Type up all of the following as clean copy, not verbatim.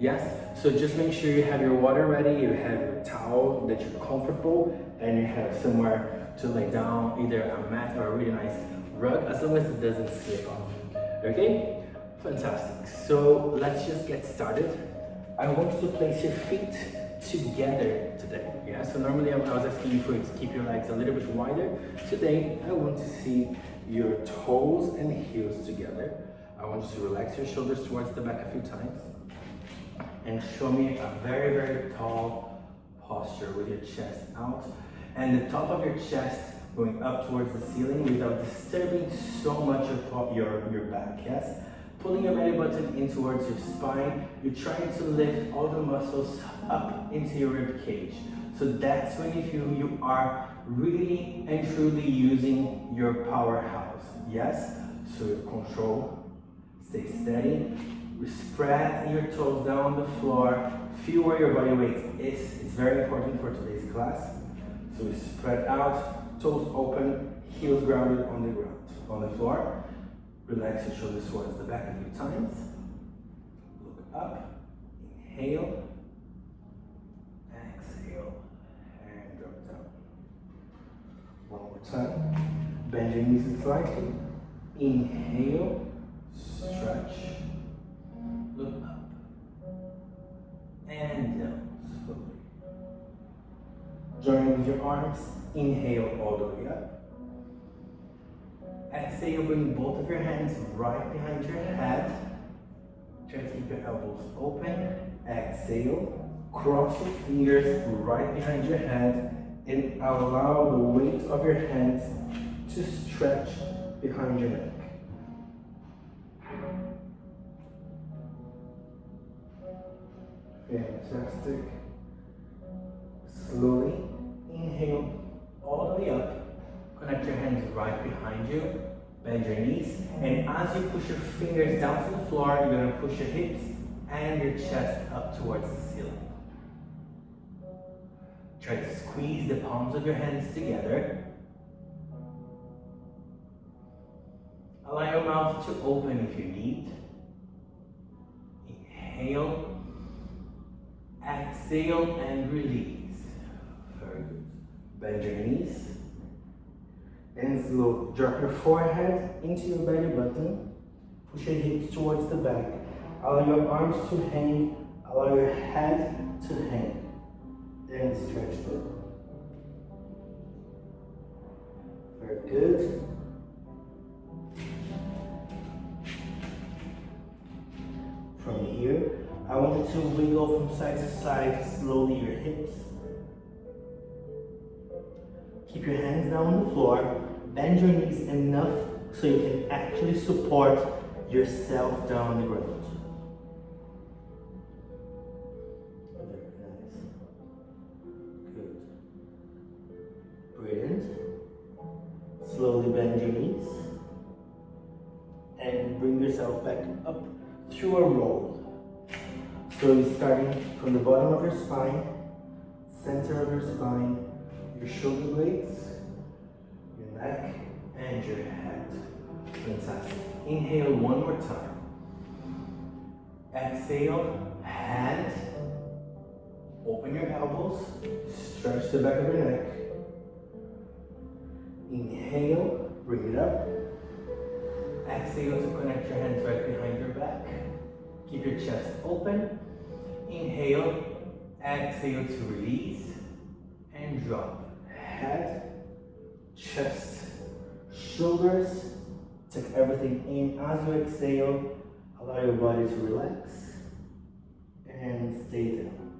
Yes? So just make sure you have your water ready, you have your towel that you're comfortable, and you have somewhere to lay down, either a mat or a really nice rug, as long as it doesn't slip off. Okay? Fantastic. So let's just get started. I want you to place your feet together today. Yeah, so normally I was asking you for you to keep your legs a little bit wider. Today, I want to see your toes and heels together. I want you to relax your shoulders towards the back a few times. And show me a very, very tall posture with your chest out. And the top of your chest going up towards the ceiling without disturbing so much of your back, yes? Pulling your belly button in towards your spine. You're trying to lift all the muscles up into your rib cage. So that's when you feel you are really and truly using your powerhouse, yes? So control, stay steady. Spread your toes down the floor. Feel where your body weight is. It's very important for today's class. So we spread out, toes open, heels grounded on the ground, on the floor. Relax your shoulders towards the back a few times. Look up, inhale, exhale, and drop down. One more time. Bend your knees slightly. Inhale, stretch. Look up and down slowly. Join with your arms. Inhale all the way up. Exhale, bring both of your hands right behind your head. Try to keep your elbows open. Exhale, cross your fingers right behind your head and allow the weight of your hands to stretch behind your neck. Fantastic. Slowly inhale all the way up. Connect your hands right behind you. Bend your knees. And as you push your fingers down to the floor, you're going to push your hips and your chest up towards the ceiling. Try to squeeze the palms of your hands together. Allow your mouth to open if you need. Inhale. Exhale and release. Very good. Bend your knees. And slow. Drop your forehead into your belly button. Push your hips towards the back. Allow your arms to hang. Allow your head to hang. And stretch them. Very good. From here, I want you to wiggle from side to side slowly your hips. Keep your hands down on the floor. Bend your knees enough so you can actually support yourself down on the ground. Very nice. Good. Brilliant. Slowly bend your knees and bring yourself back up through a roll. So you're starting from the bottom of your spine, center of your spine, your shoulder blades, your neck, and your head. Fantastic. Inhale one more time. Exhale, head. Open your elbows, stretch the back of your neck. Inhale, bring it up. Exhale to connect your hands right behind your back. Keep your chest open. Inhale, exhale to release, and drop. Head, chest, shoulders. Take everything in as you exhale. Allow your body to relax and stay down.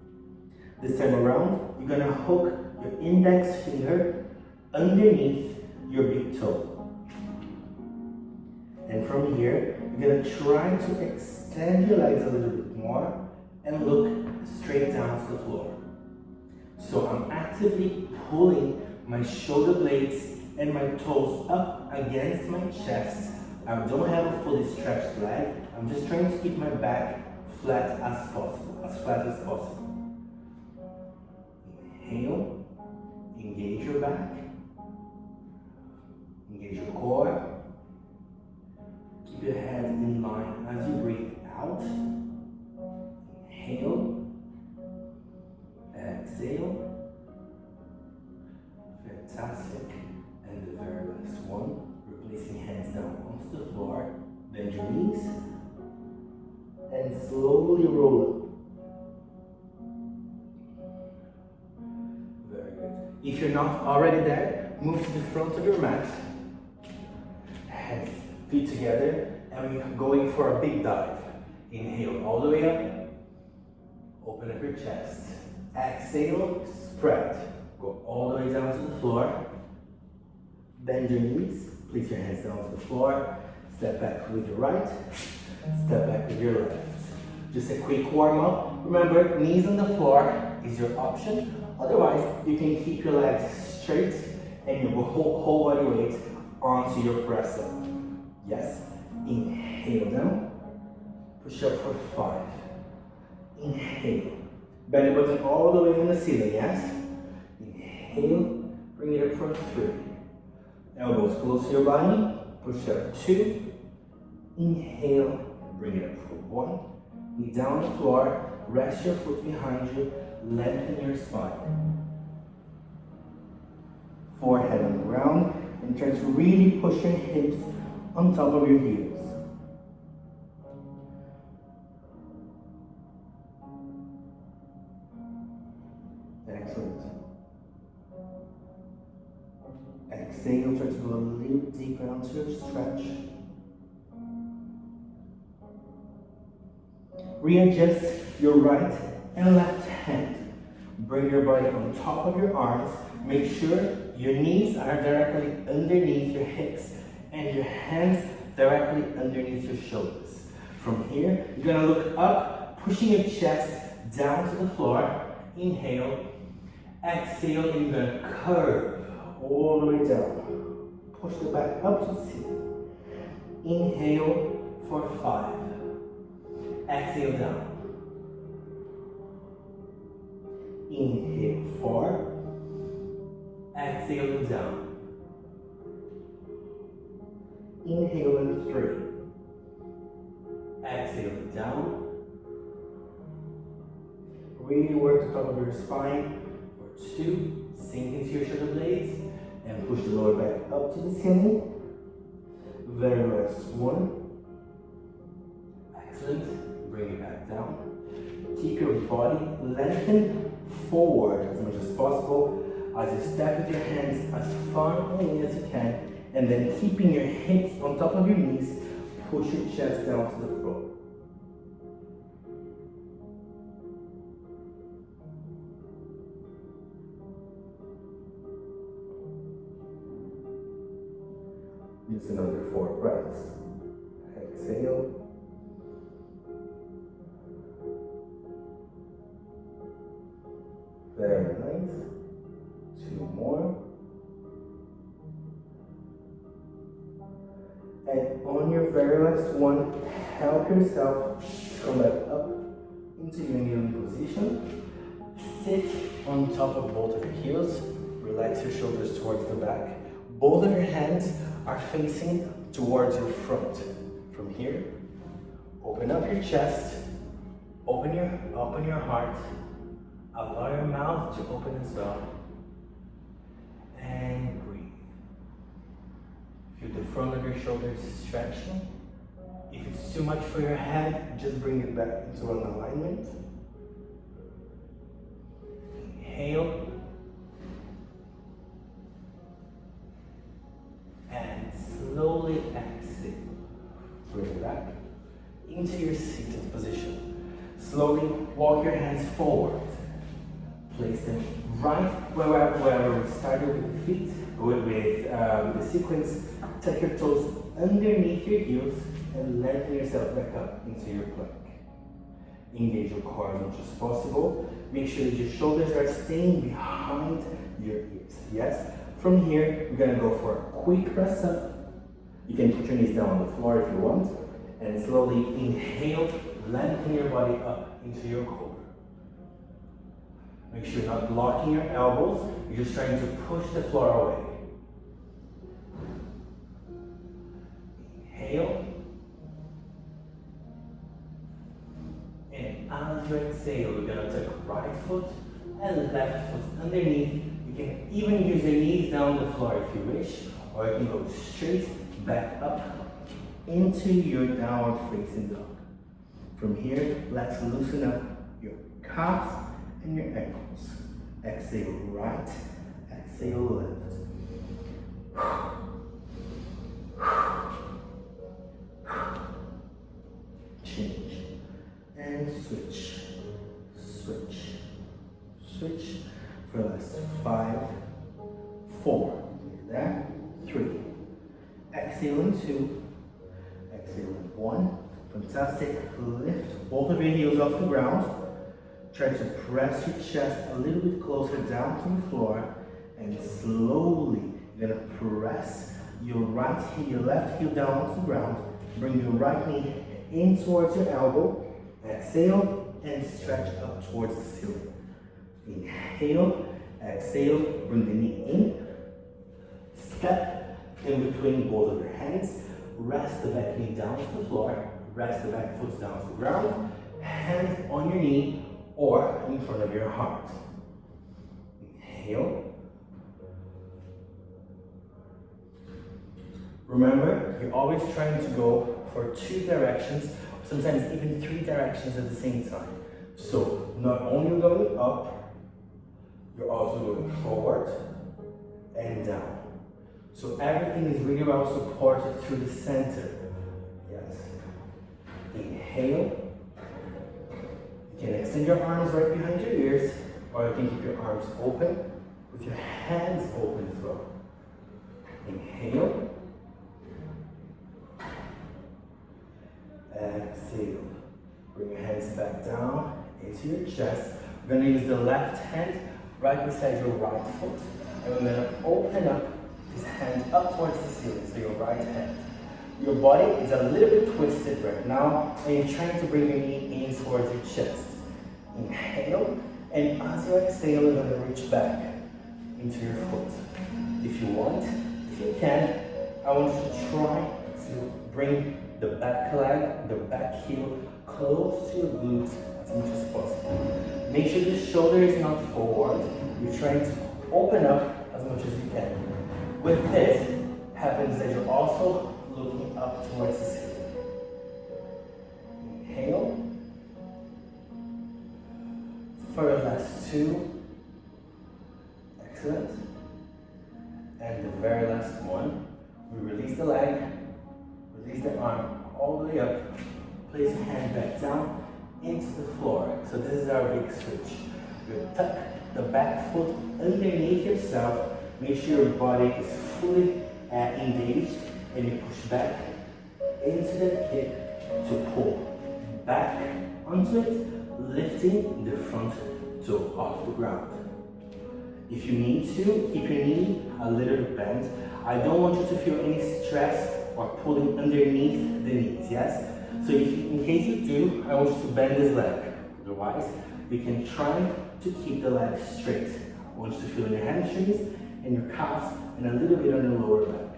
This time around, you're gonna hook your index finger underneath your big toe. And from here, you're gonna try to extend your legs a little bit more and look straight down to the floor. So I'm actively pulling my shoulder blades and my toes up against my chest. I don't have a fully stretched leg. I'm just trying to keep my back flat as possible, as flat as possible. Inhale, engage your back, engage your core. Keep your head in line as you breathe out. Inhale. exhale. Fantastic. And the very last one, replacing hands down onto the floor. Bend your knees and slowly roll up. Very good. If you're not already there, move to the front of your mat. Hands, feet together, and we're going for a big dive. Inhale all the way up. Open up your chest. Exhale, spread. Go all the way down to the floor. Bend your knees. Place your hands down to the floor. Step back with your right. Step back with your left. Just a quick warm up. Remember, knees on the floor is your option. Otherwise, you can keep your legs straight and your whole body weight onto your press up. Yes. Inhale down. Push up for 5. Inhale. Belly button all the way in the ceiling, yes? Inhale. Bring it up for 3. Elbows close to your body. Push up 2. Inhale. Bring it up for 1. Knee down the floor. Rest your foot behind you. Lengthen your spine. Forehead on the ground. And try to really push your hips on top of your heels. Excellent. Exhale, try to go a little deeper onto your stretch. Readjust your right and left hand. Bring your body on top of your arms. Make sure your knees are directly underneath your hips and your hands directly underneath your shoulders. From here, you're gonna look up, pushing your chest down to the floor. Inhale. Exhale, and you're gonna curve all the way down. Push the back up to the ceiling. Inhale for 5. Exhale down. Inhale 4. Exhale down. Inhale in 3. Exhale down. Really work the top of your spine. 2, sink into your shoulder blades and push the lower back up to the ceiling. Very last 1. Excellent. Bring it back down. Keep your body lengthened forward as much as possible as you step with your hands as far away as you can, and then keeping your hips on top of your knees, push your chest down to the floor. Just another 4 breaths. Exhale. Very nice. 2 more. And on your very last one, help yourself come back up into your kneeling position. Sit on top of both of your heels. Relax your shoulders towards the back. Both of your hands are facing towards your front. From here, open up your chest, open your heart, allow your mouth to open as well, and breathe. Feel the front of your shoulders stretching. If it's too much for your head, just bring it back into an alignment. Inhale. And slowly exhale. Bring it back into your seated position. Slowly walk your hands forward. Place them right wherever we started with the feet, with the sequence. Tuck your toes underneath your heels and lengthen yourself back up into your plank. Engage your core as much as possible. Make sure that your shoulders are staying behind your ears. Yes? From here, we're gonna go for a quick press up. You can put your knees down on the floor if you want. And slowly inhale, lengthen your body up into your core. Make sure you're not blocking your elbows. You're just trying to push the floor away. Inhale. And as you exhale, we're gonna take right foot and left foot underneath. You can even use your knees down the floor if you wish, or you can go straight back up into your downward facing dog. From here, let's loosen up your calves and your ankles. Exhale right, exhale left. Change and switch, switch, switch for the last 5, 4, there, 3. Exhale in 2, exhale in 1. Fantastic. Lift both of your heels off the ground. Try to press your chest a little bit closer down to the floor, and slowly you're gonna press your left heel down to the ground. Bring your right knee in towards your elbow. Exhale and stretch up towards the ceiling. Inhale, exhale, bring the knee in. Step in between both of your hands. Rest the back knee down to the floor. Rest the back foot down to the ground. Hand on your knee or in front of your heart. Inhale. Remember, you're always trying to go for 2 directions, sometimes even 3 directions at the same time. So not only going up, you're also going forward and down. So everything is really well supported through the center. Yes. Inhale. You can extend your arms right behind your ears, or you can keep your arms open with your hands open as well. Inhale. Exhale. Bring your hands back down into your chest. We're going to use the left hand right beside your right foot. And we're going to open up this hand up towards the ceiling, so your right hand. Your body is a little bit twisted right now, and you're trying to bring your knee in towards your chest. Inhale, and as you exhale, you're going to reach back into your foot. If you want, if you can, I want you to try to bring the back leg, the back heel close to your glutes as much as possible. Make sure the shoulder is not forward. You're trying to open up as much as you can. With this, happens that you're also looking up towards the ceiling. Inhale. For the last 2. Excellent. And the very last one, we release the leg, release the arm all the way up, place your hand back down into the floor. So this is our big switch. You tuck the back foot underneath yourself. Make sure your body is fully engaged, and you push back into the hip to pull back onto it, lifting the front toe off the ground. If you need to, keep your knee a little bit bent. I don't want you to feel any stress or pulling underneath the knees, yes? So in case you do, I want you to bend this leg. Otherwise, you can try to keep the leg straight. I want you to feel in your hamstrings and your calves and a little bit on your lower back.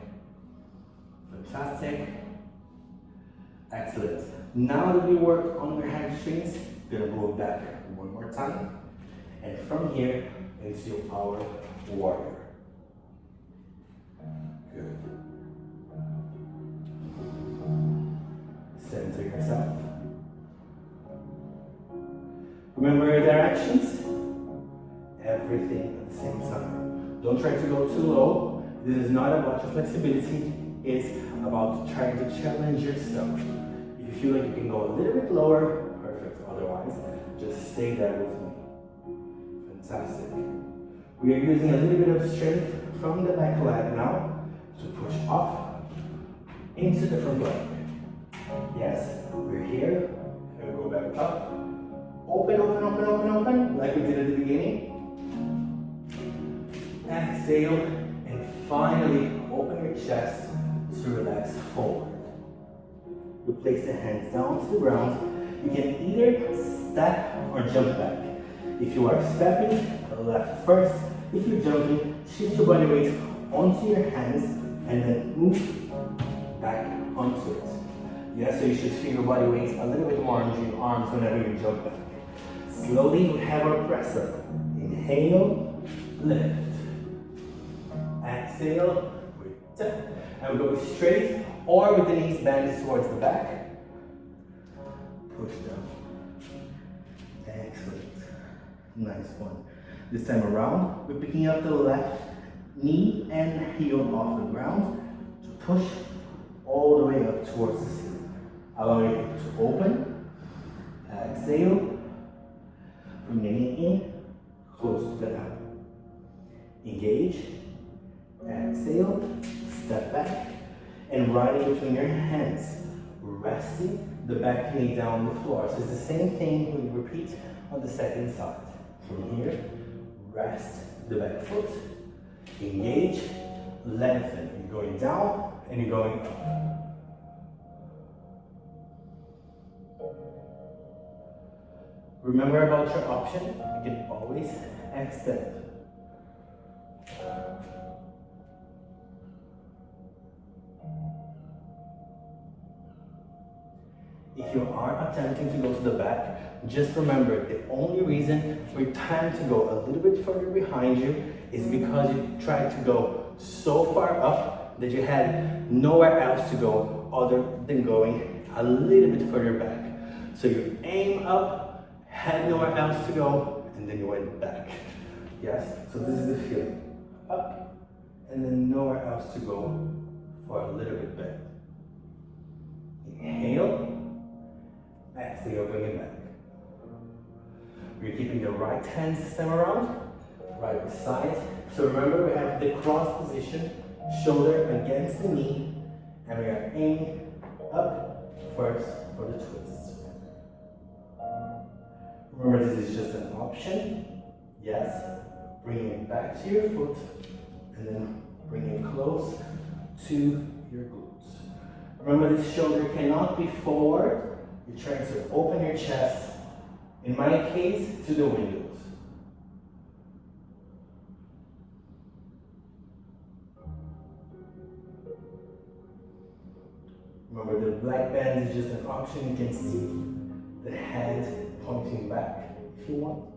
Fantastic. Excellent. Now that we worked on your hamstrings, you're gonna go back one more time. And from here, into our warrior. Good. Center yourself. Remember your directions. Everything at the same time. Don't try to go too low. This is not about your flexibility. It's about trying to challenge yourself. If you feel like you can go a little bit lower, perfect. Otherwise, just stay there with me. Fantastic. We are using a little bit of strength from the back leg now to push off into the front leg. Yes, we're here. And we'll go back up. Open, open, open, open, open, like we did at the beginning. Exhale, and finally open your chest to relax forward. You place the hands down to the ground. You can either step or jump back. If you are stepping, left first. If you're jumping, shift your body weight onto your hands and then move back onto it. Yeah, so you should feel your body weight a little bit more onto your arms whenever you jump back. Slowly we have our press up. Inhale, lift. Exhale, return. And we go straight or with the knees bent towards the back. Push down. Excellent. Nice one. This time around, we're picking up the left knee and heel off the ground to push all the way up towards the ceiling. Allow your hip to open. Exhale. Bring your knee in, close to the down. Engage. Exhale. Step back. And right in between your hands, resting the back knee down the floor. So it's the same thing we repeat on the second side. From here, rest the back foot, engage, lengthen. You're going down and you're going up. Remember about your option, you can always extend. If you are attempting to go to the back, just remember the only reason for your time to go a little bit further behind you is because you tried to go so far up that you had nowhere else to go other than going a little bit further back. So you aim up, had nowhere else to go, and then you went back. Yes? So this is the feeling. Up, and then nowhere else to go for a little bit back. Inhale. Exhale, bring it back. We're keeping the right hand system around, right side. So remember, we have the cross position, shoulder against the knee, and we are aiming up first for the twist. Remember, this is just an option. Yes. Bring it back to your foot, and then bring it close to your glutes. Remember, this shoulder cannot be forward. You're trying to open your chest, in my case, to the windows. Remember, the black band is just an option. You can see the head pointing back if you want.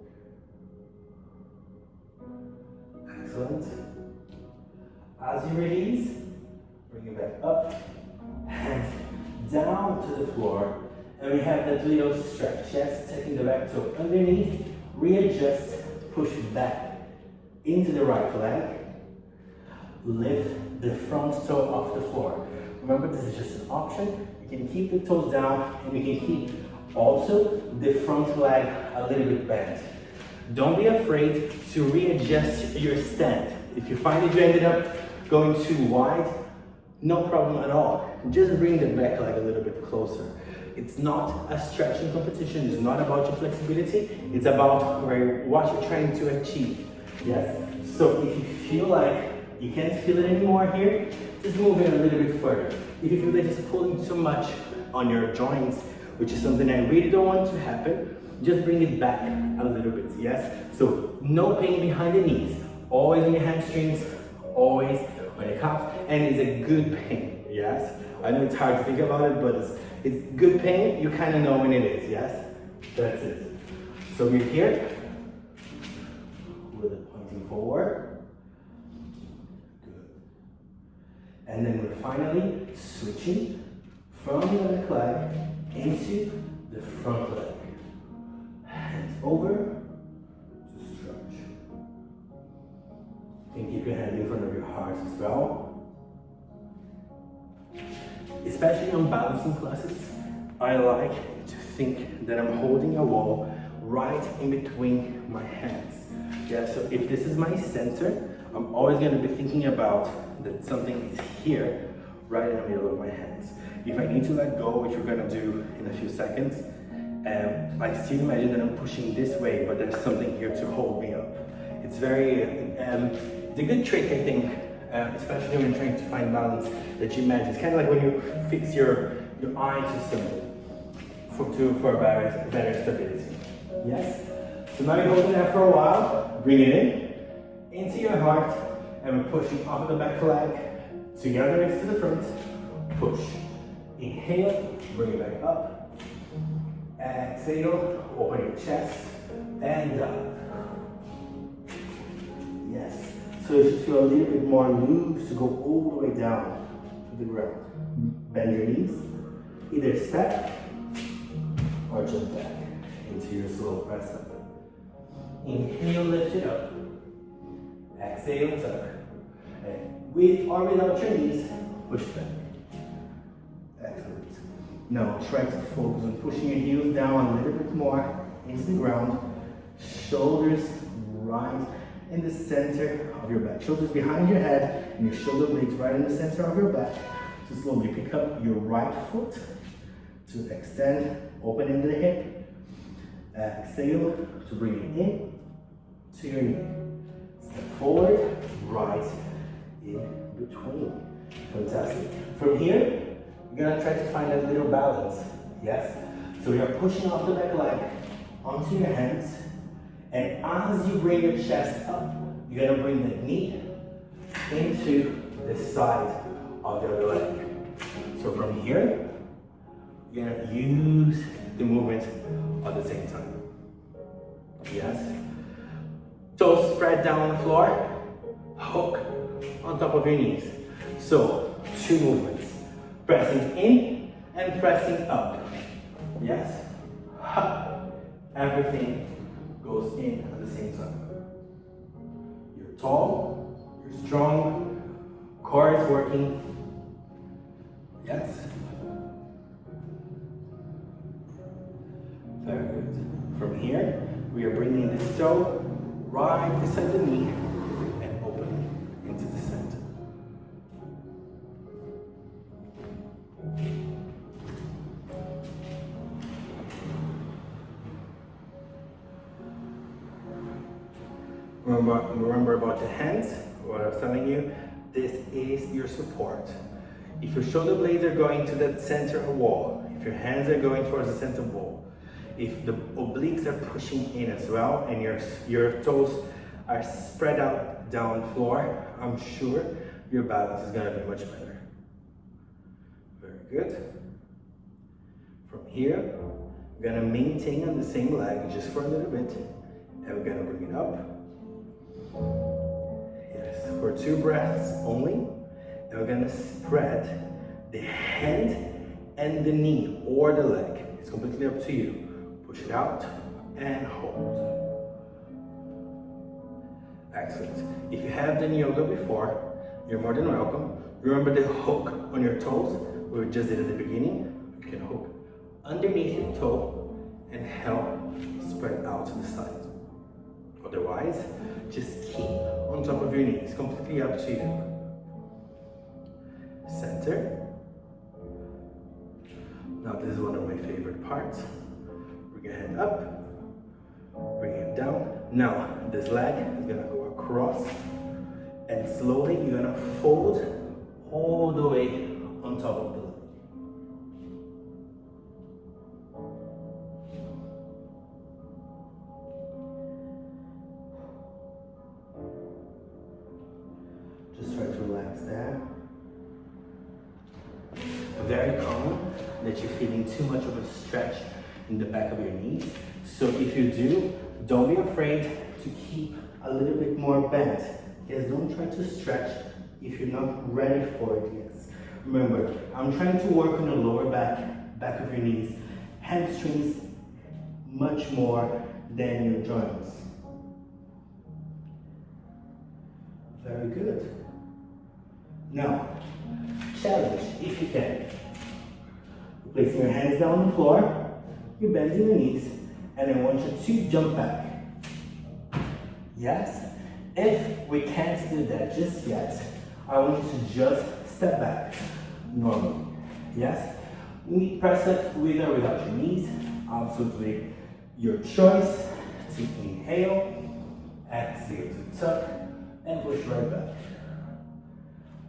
Excellent. As you release, bring it back up, hands down to the floor. And we have that little stretch, yes? Taking the back toe underneath, readjust, push back into the right leg, lift the front toe off the floor. Remember, this is just an option. You can keep the toes down, and you can keep also the front leg a little bit bent. Don't be afraid to readjust your stand. If you find that you ended up going too wide, no problem at all. Just bring the back leg a little bit closer. It's not a stretching competition. It's not about your flexibility. It's about what you're trying to achieve. Yes? So if you feel like you can't feel it anymore here, just move it a little bit further. If you feel that it's pulling too much on your joints, which is something I really don't want to happen, just bring it back a little bit. Yes? So no pain behind the knees. Always on your hamstrings, always on your calves, and it's a good pain. Yes? I know it's hard to think about it, but it's good pain. You kind of know when it is, yes? That's it. So we're here with it pointing forward. Good. And then we're finally switching from the back leg into the front leg. Hands over to stretch. You can keep your hand in front of your heart as well. Especially on balancing classes, I like to think that I'm holding a wall right in between my hands. Yeah, so if this is my center, I'm always going to be thinking about that something is here, right in the middle of my hands. If I need to let go, which we're going to do in a few seconds, I still imagine that I'm pushing this way, but there's something here to hold me up. It's very, it's a good trick, I think, especially when you're trying to find balance, that you imagine. It's kind of like when you fix your eye to something for better stability. Yes? So now you're holding that for a while. Bring it into your heart, and we're pushing off of the back leg, together next to the front. Push. Inhale, bring it back up. Exhale, open your chest, and down. So you should feel a little bit more loose to go all the way down to the ground. Bend your knees, either step or jump back into your slow press up. Inhale, lift it up. Exhale, tuck. And with or without your knees, push back. Excellent. Now try to focus on pushing your heels down a little bit more into the ground. Shoulders right in the center of your back. Shoulders behind your head and your shoulder blades right in the center of your back. So slowly pick up your right foot to extend, open into the hip. Exhale to bring it in to your knee. Step forward, right in between. Fantastic. From here, you're gonna try to find a little balance. Yes? So you're pushing off the back leg onto your hands. And as you bring your chest up, you're gonna bring the knee into the side of the other leg. So from here, you're gonna use the movement at the same time. Yes? Toes spread down on the floor, hook on top of your knees. So, 2 movements. Pressing in and pressing up. Yes? Everything goes in at the same time. You're tall, you're strong, core is working. Yes? Very good. From here, we are bringing this toe right beside the knee and opening into the center. Remember about the hands, what I was telling you, this is your support. If your shoulder blades are going to the center of the wall, if your hands are going towards the center wall, if the obliques are pushing in as well and your toes are spread out down the floor, I'm sure your balance is gonna be much better. Very good. From here, we're gonna maintain on the same leg just for a little bit, and we're gonna bring it up. Yes, for 2 breaths only, and we're gonna spread the hand and the knee or the leg. It's completely up to you. Push it out and hold. Excellent. If you have done yoga before, you're more than welcome. Remember the hook on your toes we just did at the beginning. You can hook underneath your toe and help spread out to the side. Otherwise, just keep on top of your knees. It's completely up to you. Center. Now this is one of my favorite parts. Bring your head up, bring it down. Now this leg is gonna go across and slowly you're gonna fold all the way on top of the leg. Just try to relax there. Very common that you're feeling too much of a stretch in the back of your knees. So if you do, don't be afraid to keep a little bit more bent. Yes, don't try to stretch if you're not ready for it yet. Remember, I'm trying to work on the lower back of your knees, hamstrings much more than your joints. Very good. Now, challenge if you can. Placing your hands down on the floor, you're bending your knees, and I want you to jump back. Yes? If we can't do that just yet, I want you to just step back normally. Yes? We press up with or without your knees. Absolutely your choice to inhale, exhale to tuck, and push right back.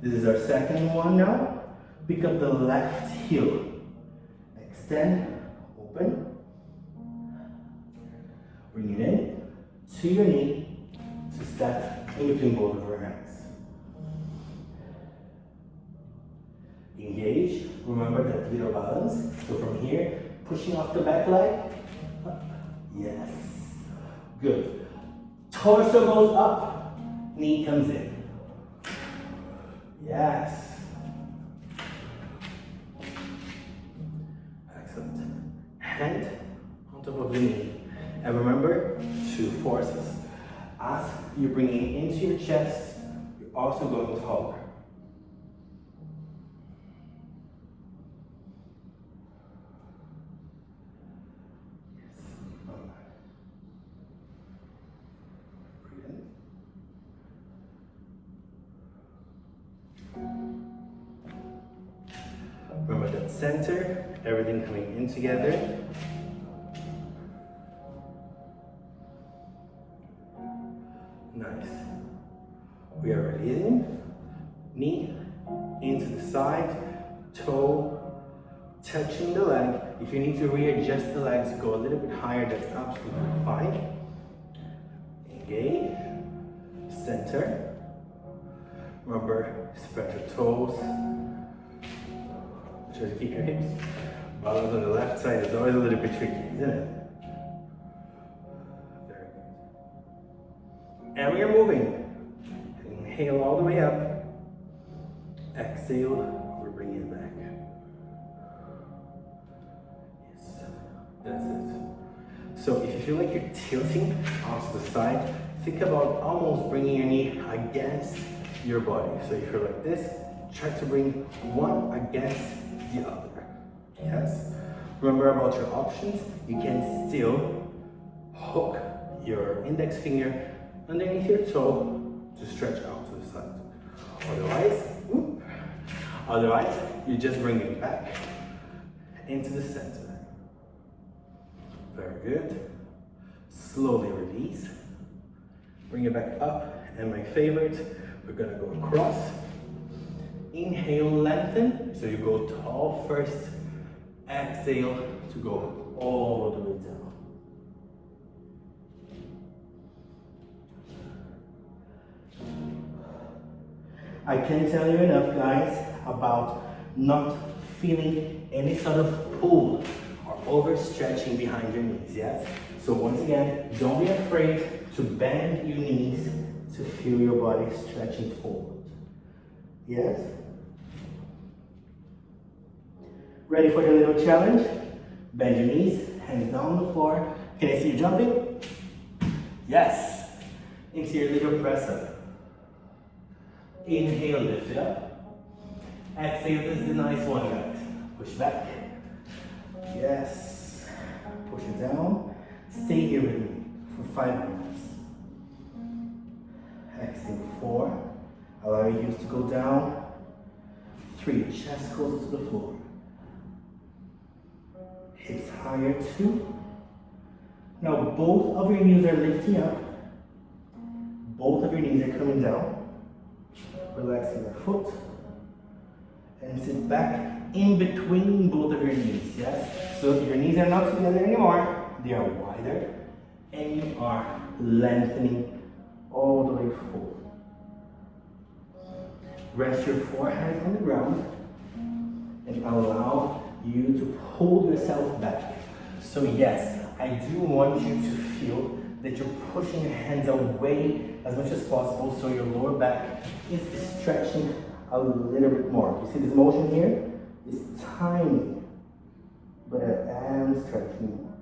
This is our second one now. Pick up the left heel. Extend, open. Bring it in to your knee to step in between both of your hands. Engage. Remember that little balance. So from here, pushing off the back leg. Up. Yes. Good. Torso goes up. knee comes in. Yes. Excellent. Hand on top of the knee. And remember, 2 forces. As you're bringing it into your chest, you're also going taller. Remember that center, everything coming in together. Nice. We are releasing. Knee into the side, toe touching the leg. If you need to readjust the legs, go a little bit higher, that's absolutely fine. Engage, center. Remember, spread your toes. Try to keep your hips. Balance on the left side is always a little bit tricky, isn't it? Very good. And we are moving. Inhale all the way up. Exhale, we're bringing it back. Yes, that's it. So if you feel like you're tilting off to the side, think about almost bringing your knee against your body. So if you're like this, try to bring one against the other. Yes. Remember about your options. You can still hook your index finger underneath your toe to stretch out to the side. Otherwise, you just bring it back into the center. Very good. Slowly release. Bring it back up. And my favorite, we're gonna go across. Inhale, lengthen. So you go tall first. Exhale to go all the way down. I can't tell you enough, guys, about not feeling any sort of pull or overstretching behind your knees, yes? So once again, don't be afraid to bend your knees to feel your body stretching forward. Yes? Ready for the little challenge? Bend your knees, hands down on the floor. Can I see you jumping? Yes. Into your little press up. Inhale, lift it up. Exhale, this is the nice one, guys. Push back. Yes. Push it down. Stay here with me for 5 minutes. Exhale, 4. Allow your hips to go down. 3, chest closer to the floor. Hips higher, 2. Now both of your knees are lifting up. Both of your knees are coming down. Relaxing your foot. And sit back in between both of your knees, yes? So your knees are not together anymore. They are wider. And you are lengthening all the way forward. Rest your forehead on the ground. And allow you to pull yourself back. So yes, I do want you to feel that you're pushing your hands away as much as possible so your lower back is stretching a little bit more. You see this motion here? It's tiny, but I am stretching more.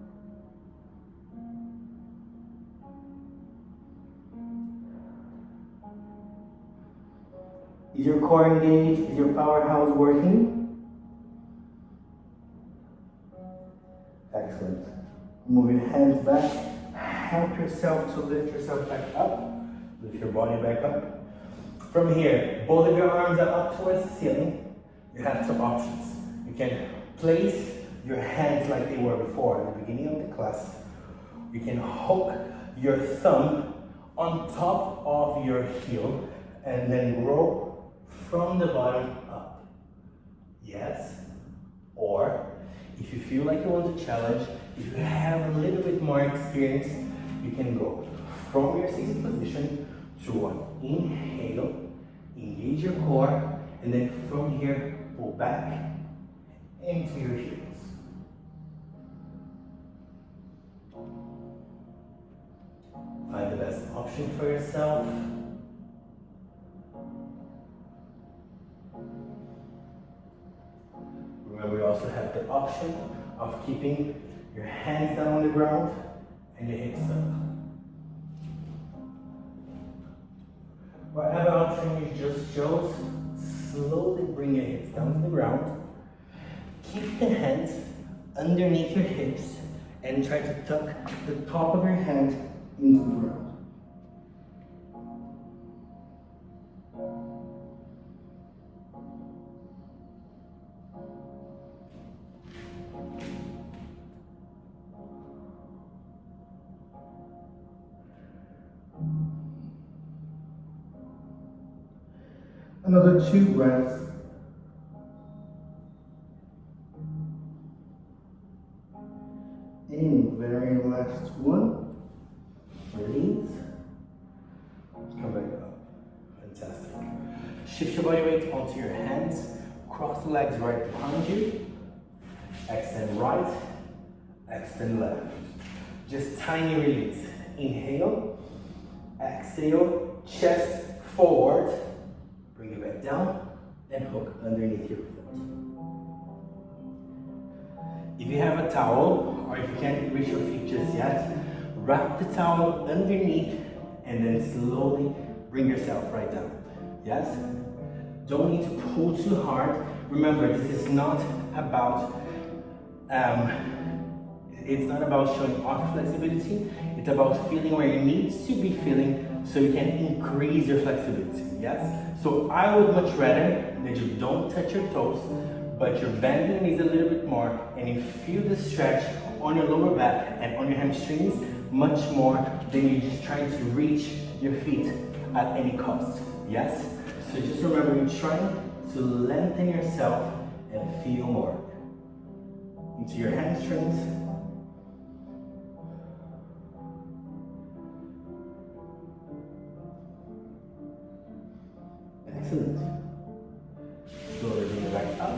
Is your core engaged? Is your powerhouse working? Excellent. Move your hands back. Help yourself to lift yourself back up. Lift your body back up. From here, both of your arms are up towards the ceiling. You have 2 options. You can place your hands like they were before at the beginning of the class. You can hook your thumb on top of your heel and then grow from the bottom up. Yes? Or if you feel like you want to challenge, if you have a little bit more experience, you can go from your seated position to one. Inhale, engage your core, and then from here, pull back into your heels. Find the best option for yourself. option of keeping your hands down on the ground and your hips up. Whatever option you just chose, slowly bring your hips down to the ground. Keep the hands underneath your hips and try to tuck the top of your hand into the ground. Another 2 breaths. And very last one. Release. Come back up. Fantastic. Shift your body weight onto your hands. Cross the legs right behind you. Extend right. Extend left. Just tiny release. Inhale. Exhale. Chest forward. Bring it back down and hook underneath your foot. If you have a towel, or if you can't reach your feet just yet, wrap the towel underneath and then slowly bring yourself right down. Yes? Don't need to pull too hard. Remember, this is not about showing off flexibility. It's about feeling where you need to be feeling so you can increase your flexibility. Yes? So I would much rather that you don't touch your toes, but you're bending your knees a little bit more and you feel the stretch on your lower back and on your hamstrings much more than you just trying to reach your feet at any cost. Yes? So just remember, you're trying to lengthen yourself and feel more into your hamstrings. Excellent. Slowly bring it back up.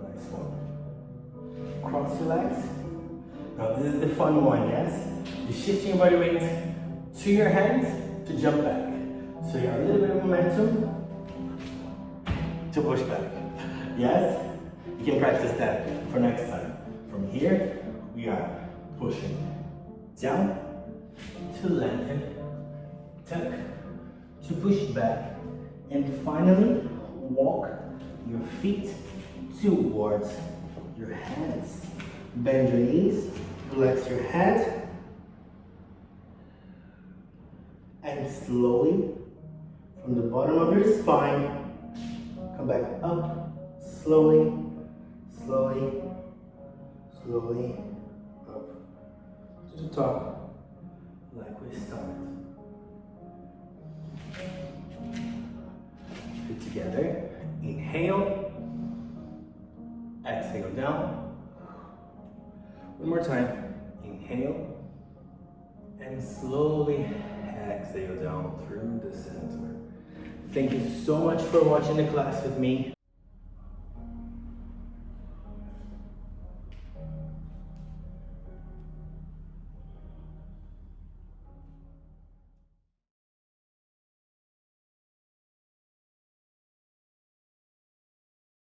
Nice one. Cross your legs. Now this is the fun one, yes? You're shifting your body weight to your hands to jump back. So you have a little bit of momentum to push back. Yes? You can practice that for next time. From here, we are pushing down to lengthen, tuck, to push back, and finally walk your feet towards your hands. Bend your knees, relax your head, and slowly from the bottom of your spine, come back up, slowly, slowly, slowly, up to the top, like we started. Feet together, inhale, exhale down. One more time, inhale, and slowly exhale down through the center. Thank you so much for watching the class with me.